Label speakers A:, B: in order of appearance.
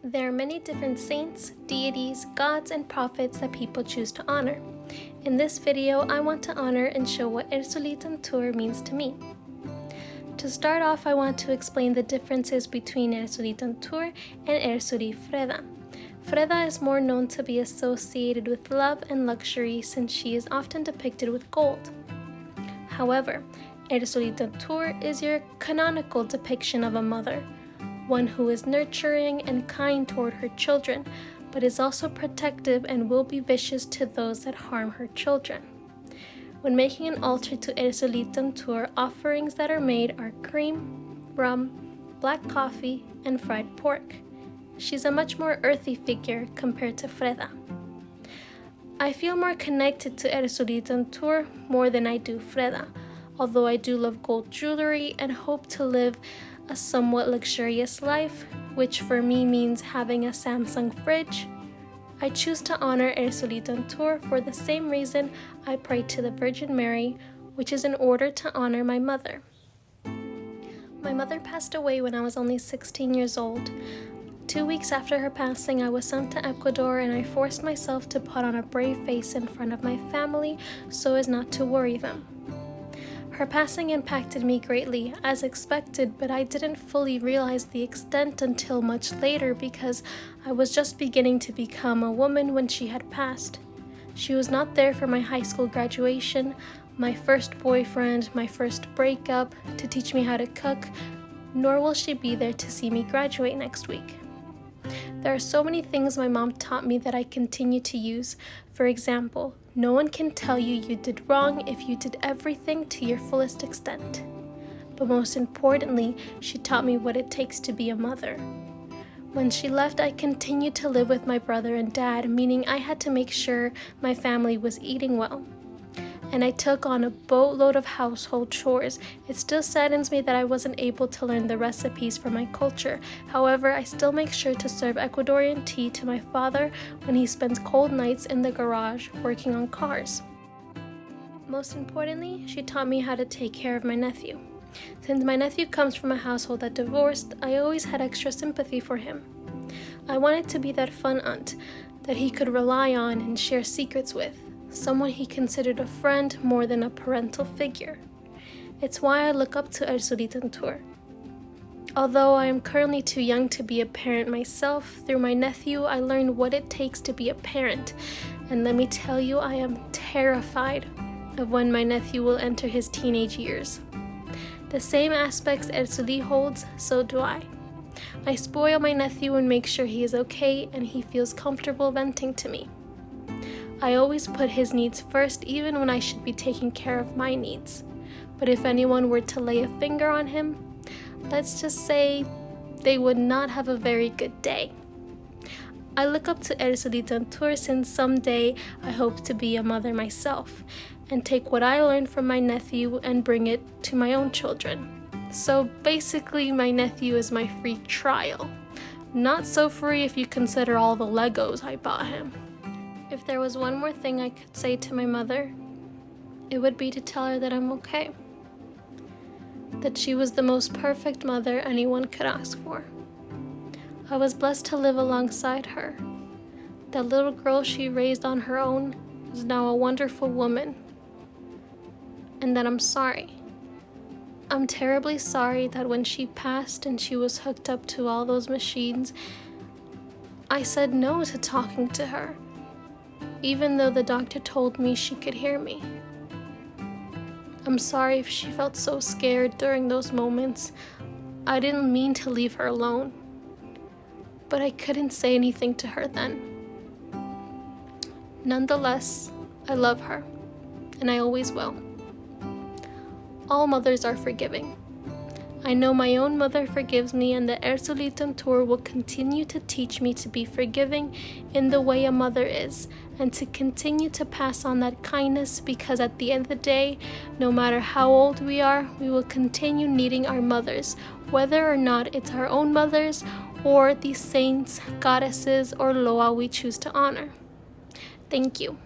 A: There are many different saints, deities, gods, and prophets that people choose to honor. In this video, I want to honor and show what Erzuli Dantor means to me. To start off, I want to explain the differences between Erzuli Dantor and Erzuli Freda. Freda is more known to be associated with love and luxury since she is often depicted with gold. However, Erzuli Dantor is your canonical depiction of a mother, one who is nurturing and kind toward her children, but is also protective and will be vicious to those that harm her children. When making an altar to Erzuli Dantor, offerings that are made are cream, rum, black coffee, and fried pork. She's a much more earthy figure compared to Freda. I feel more connected to Erzuli Dantor more than I do Freda, although I do love gold jewelry and hope to live a somewhat luxurious life, which for me means having a Samsung fridge. I choose to honor Erzuli Dantor for the same reason I pray to the Virgin Mary, which is in order to honor my mother. My mother passed away when I was only 16 years old. 2 weeks after her passing, I was sent to Ecuador and I forced myself to put on a brave face in front of my family so as not to worry them. Her passing impacted me greatly, as expected, but I didn't fully realize the extent until much later because I was just beginning to become a woman when she had passed. She was not there for my high school graduation, my first boyfriend, my first breakup, to teach me how to cook, nor will she be there to see me graduate next week. There are so many things my mom taught me that I continue to use. For example, no one can tell you you did wrong if you did everything to your fullest extent. But most importantly, she taught me what it takes to be a mother. When she left, I continued to live with my brother and dad, meaning I had to make sure my family was eating well. And I took on a boatload of household chores. It still saddens me that I wasn't able to learn the recipes for my culture. However, I still make sure to serve Ecuadorian tea to my father when he spends cold nights in the garage working on cars. Most importantly, she taught me how to take care of my nephew. Since my nephew comes from a household that divorced, I always had extra sympathy for him. I wanted to be that fun aunt that he could rely on and share secrets with. Someone he considered a friend more than a parental figure. It's why I look up to Erzuli Dantor. Although I am currently too young to be a parent myself, through my nephew I learned what it takes to be a parent, and let me tell you, I am terrified of when my nephew will enter his teenage years. The same aspects Erzuli holds, so do I. I spoil my nephew and make sure he is okay and he feels comfortable venting to me. I always put his needs first, even when I should be taking care of my needs. But if anyone were to lay a finger on him, let's just say they would not have a very good day. I look up to Erzuli Dantor since someday I hope to be a mother myself and take what I learned from my nephew and bring it to my own children. So basically, my nephew is my free trial. Not so free if you consider all the Legos I bought him. If there was one more thing I could say to my mother, it would be to tell her that I'm okay. That she was the most perfect mother anyone could ask for. I was blessed to live alongside her. That little girl she raised on her own is now a wonderful woman. And that I'm sorry. I'm terribly sorry that when she passed and she was hooked up to all those machines, I said no to talking to her, even though the doctor told me she could hear me. I'm sorry if she felt so scared during those moments. I didn't mean to leave her alone, but I couldn't say anything to her then. Nonetheless, I love her, and I always will. All mothers are forgiving. I know my own mother forgives me, and the Erzuli Dantor will continue to teach me to be forgiving in the way a mother is, and to continue to pass on that kindness, because at the end of the day, no matter how old we are, we will continue needing our mothers, whether or not it's our own mothers or the saints, goddesses, or loa we choose to honor. Thank you.